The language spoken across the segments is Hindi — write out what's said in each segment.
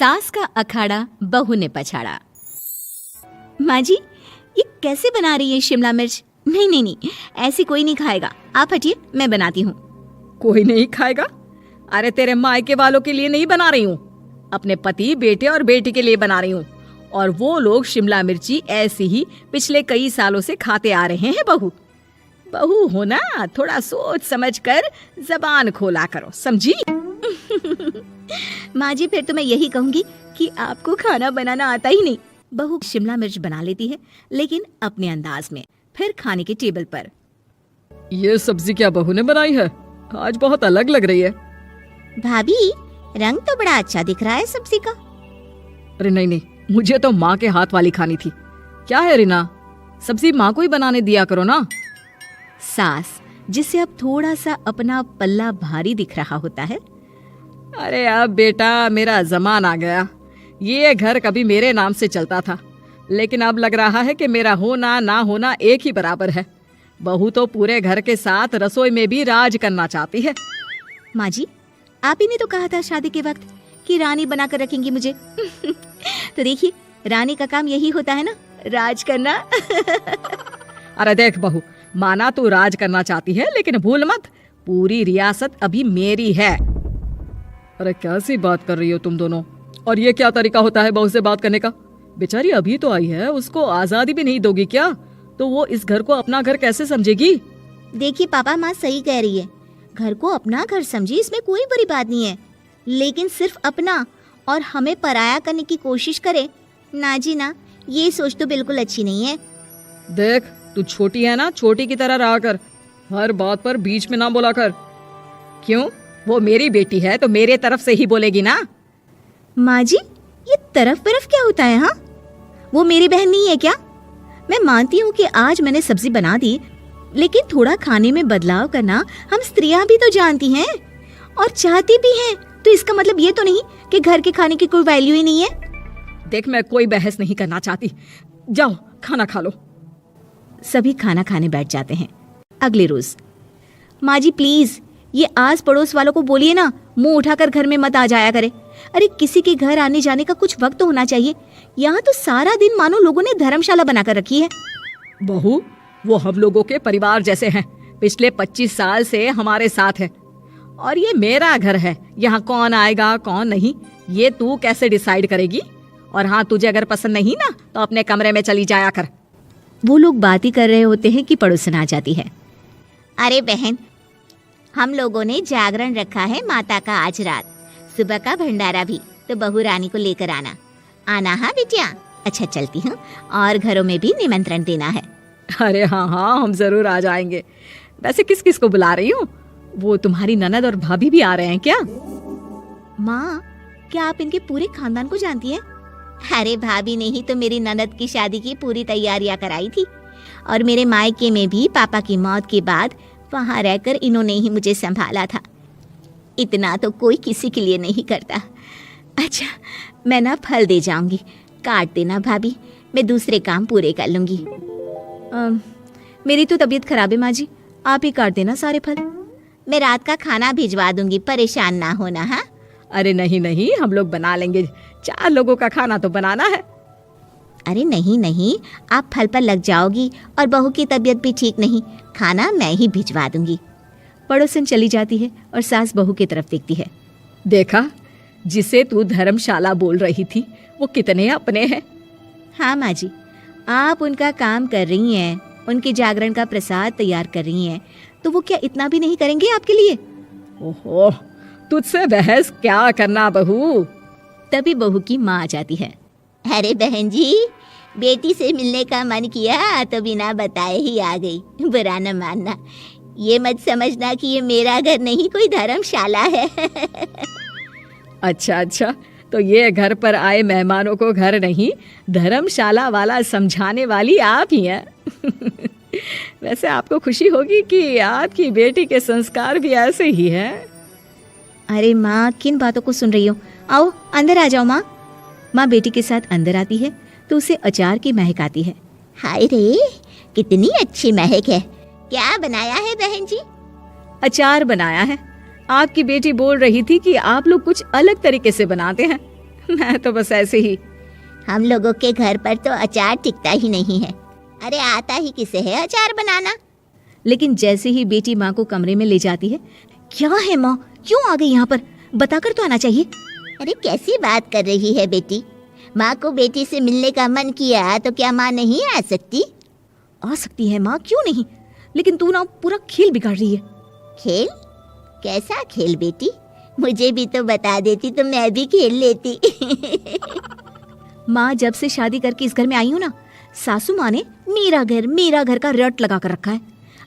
सास का अखाड़ा बहू ने पछाड़ा। माँ जी, ये कैसे बना रही है शिमला मिर्च? नहीं नहीं नहीं, ऐसी कोई नहीं खाएगा। आप हटिए, मैं बनाती हूँ। कोई नहीं खाएगा? अरे तेरे मायके वालों के लिए नहीं बना रही हूँ, अपने पति, बेटे और बेटी के लिए बना रही हूँ। और वो लोग शिमला मिर्ची ऐसी ही पिछले कई सालों से खाते आ रहे हैं। बहू बहू हो ना, थोड़ा सोच समझ कर जबान खोला करो, समझी? माँ जी, फिर तो मैं यही कहूँगी कि आपको खाना बनाना आता ही नहीं। बहू शिमला मिर्च बना लेती है, लेकिन अपने अंदाज में। फिर खाने के टेबल पर, ये सब्जी क्या बहू ने बनाई है? आज बहुत अलग लग रही है। भाभी, रंग तो बड़ा अच्छा दिख रहा है सब्जी का। अरे नहीं नहीं, मुझे तो माँ के हाथ वाली खानी थी। क्या है रीना, सब्जी माँ को ही बनाने दिया करो ना। सास, जिसे अब थोड़ा सा अपना पल्ला भारी दिख रहा होता है। अरे अब बेटा मेरा जमान आ गया। ये घर कभी मेरे नाम से चलता था, लेकिन अब लग रहा है कि मेरा होना ना होना एक ही बराबर है। बहू तो पूरे घर के साथ रसोई में भी राज करना चाहती है। माँ जी, आप ही ने तो कहा था शादी के वक्त कि रानी बनाकर रखेंगी मुझे। तो देखिए, रानी का काम यही होता है ना, राज करना। अरे देख बहू, माना तू राज करना चाहती है, लेकिन भूल मत, पूरी रियासत अभी मेरी है। अरे कैसी बात कर रही हो तुम दोनों? और ये क्या तरीका होता है बहू से बात करने का? बेचारी अभी तो आई है, उसको आजादी भी नहीं दोगी क्या? तो वो इस घर को अपना घर कैसे समझेगी? देखिए पापा, माँ सही कह रही है। घर को अपना घर समझी, इसमें कोई बुरी बात नहीं है, लेकिन सिर्फ अपना और हमें पराया करने की कोशिश करे ना जी ना, ये सोच तो बिल्कुल अच्छी नहीं है। देख, तू छोटी है ना, छोटी की तरह रहा कर, हर बात पर बीच में ना बोला कर। क्यों? वो मेरी बेटी है तो मेरे तरफ से ही बोलेगी ना। माँ जी, ये तरफ क्या होता है? हाँ, वो मेरी बहन नहीं है क्या? मैं मानती हूँ कि आज मैंने सब्जी बना दी, लेकिन थोड़ा खाने में बदलाव करना हम स्त्रियां भी तो जानती हैं और चाहती भी हैं। तो इसका मतलब ये तो नहीं कि घर के खाने की कोई वैल्यू ही नहीं है। देख, मैं कोई बहस नहीं करना चाहती, जाओ खाना खा लो। सभी खाना खाने बैठ जाते हैं। अगले रोज, माँ जी प्लीज, ये आस पड़ोस वालों को बोलिए ना, मुंह उठाकर घर में मत आ जाया करे। अरे किसी के घर आने जाने का कुछ वक्त तो होना चाहिए। यहाँ तो सारा दिन मानो लोगों ने धर्मशाला बनाकर रखी है। बहू, वो हम लोगों के परिवार जैसे हैं, पिछले 25 साल से हमारे साथ है। और ये मेरा घर है, यहाँ कौन आएगा कौन नहीं, ये तू कैसे डिसाइड करेगी? और हाँ, तुझे अगर पसंद नहीं ना, तो अपने कमरे में चली जाया कर। वो लोग बात ही कर रहे होते हैं कि पड़ोसन आ जाती है। अरे बहन, हम लोगों ने जागरण रखा है माता का आज रात, सुबह का भंडारा भी, तो बहू रानी को लेकर आना। आना हाँ बिटिया? अच्छा चलती हूँ, और घरों में भी निमंत्रण देना है। अरे हाँ हाँ, हम जरूर आ जाएंगे। वैसे किस किस को बुला रही हूँ? वो तुम्हारी ननद और भाभी भी आ रहे हैं क्या? माँ, क्या आप इनके पूरे खानदान को जानती हैं? अरे भाभी ने ही तो मेरी ननद की शादी की पूरी तैयारियां कराई थी, और मेरे मायके में भी पापा की मौत के बाद वहाँ रहकर इन्होंने ही मुझे संभाला था। इतना तो कोई किसी के लिए नहीं करता। अच्छा, मैं ना फल दे जाऊंगी, काट देना भाभी, मैं दूसरे काम पूरे कर लूंगी। मेरी तो तबीयत खराब है माँ जी, आप ही काट देना सारे फल। मैं रात का खाना भिजवा दूंगी, परेशान ना होना। हाँ? अरे नहीं नहीं, हम लोग बना लेंगे, 4 लोगों का खाना तो बनाना है। अरे नहीं नहीं, आप फल पर लग जाओगी, और बहू की तबीयत भी ठीक नहीं, खाना मैं ही भिजवा दूंगी। पड़ोसन चली जाती है और सास बहू की तरफ देखती है। देखा, जिसे तू धर्मशाला बोल रही थी, वो कितने अपने हैं। हाँ माँ जी, आप उनका काम कर रही हैं, उनके जागरण का प्रसाद तैयार कर रही हैं, तो वो क्या इतना भी नहीं करेंगे आपके लिए? ओहो, तुझसे बहस क्या करना बहू। तभी बहू की माँ आ जाती है। अरे बहन जी, बेटी से मिलने का मन किया तो बिना बताए ही आ गई, बुरा न मानना। ये मत समझना कि ये मेरा घर नहीं, कोई धर्मशाला है। अच्छा अच्छा, तो ये घर पर आए मेहमानों को घर नहीं, धर्मशाला वाला समझाने वाली आप ही हैं। वैसे आपको खुशी होगी कि आपकी बेटी के संस्कार भी ऐसे ही हैं। अरे माँ, किन बातों को सुन रही हो? आओ अंदर आ जाओ माँ। माँ बेटी के साथ अंदर आती है तो उसे अचार की महक आती है। हाय रे, कितनी अच्छी महक है। क्या बनाया है बहन जी? अचार बनाया है। आपकी बेटी बोल रही थी कि आप लोग कुछ अलग तरीके से बनाते हैं। मैं तो बस ऐसे ही। हम लोगों के घर पर तो अचार टिकता ही नहीं है। अरे आता ही किसे है अचार बनाना। लेकिन जैसे ही बेटी माँ को कमरे में ले जाती है, क्या है माँ, क्यों आ गई यहाँ पर, बताकर तो आना चाहिए। अरे कैसी बात कर रही है बेटी, माँ को बेटी से मिलने का मन किया तो क्या माँ नहीं आ सकती? आ सकती है माँ, क्यों नहीं, लेकिन तू ना पूरा खेल बिगाड़ रही है। खेल? कैसा खेल बेटी? मुझे भी तो बता देती तो मैं भी खेल लेती। माँ जब से शादी करके इस घर में आई हूँ ना, सासू माँ ने मेरा घर का रट लगा कर रखा है।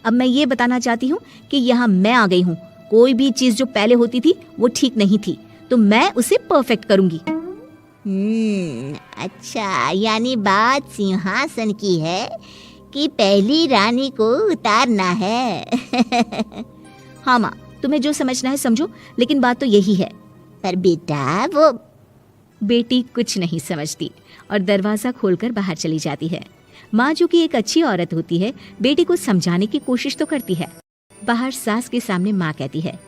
अब मैं ये बताना चाहती हूँ कि यहाँ मैं आ गई हूँ। कोई भी चीज जो पहले होती थी वो ठीक नहीं थी, तो मैं उसे परफेक्ट करूंगी। अच्छा, यानी बात सिंहासन की है कि पहली रानी को उतारना है। हाँ माँ, तुम्हें जो समझना है समझो, लेकिन बात तो यही है। पर बेटा वो बेटी कुछ नहीं समझती और दरवाजा खोलकर बाहर चली जाती है। माँ जो कि एक अच्छी औरत होती है, बेटी को समझाने की कोशिश तो करती है। बाहर सास के सामने माँ कहती है,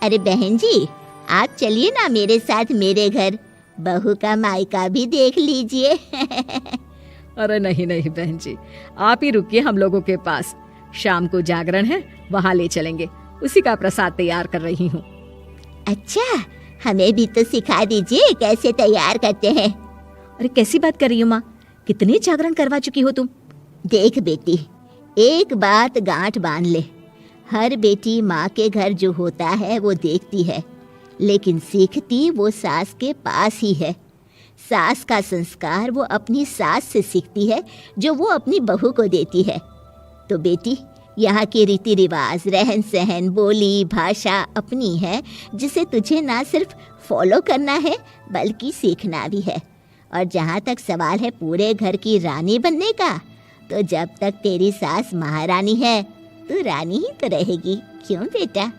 अरे बहन जी, आप चलिए ना मेरे साथ मेरे घर, बहू का मायका भी देख लीजिए। अरे नहीं नहीं बहन जी, आप ही रुकिए हम लोगों के पास। शाम को जागरण है, वहाँ ले चलेंगे, उसी का प्रसाद तैयार कर रही हूँ। अच्छा, हमें भी तो सिखा दीजिए कैसे तैयार करते हैं। अरे कैसी बात कर रही हो माँ, कितने जागरण करवा चुकी हो तुम। देख बेटी, एक बात गांठ बांध ले, हर बेटी माँ के घर जो होता है वो देखती है, लेकिन सीखती वो सास के पास ही है। सास का संस्कार वो अपनी सास से सीखती है, जो वो अपनी बहू को देती है। तो बेटी, यहाँ के रीति रिवाज, रहन सहन, बोली भाषा अपनी है, जिसे तुझे ना सिर्फ फॉलो करना है बल्कि सीखना भी है। और जहाँ तक सवाल है पूरे घर की रानी बनने का, तो जब तक तेरी सास महारानी है तू रानी ही तो रहेगी, क्यों बेटा?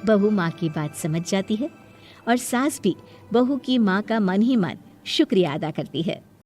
बहू माँ की बात समझ जाती है और सास भी बहू की माँ का मन ही मन शुक्रिया अदा करती है।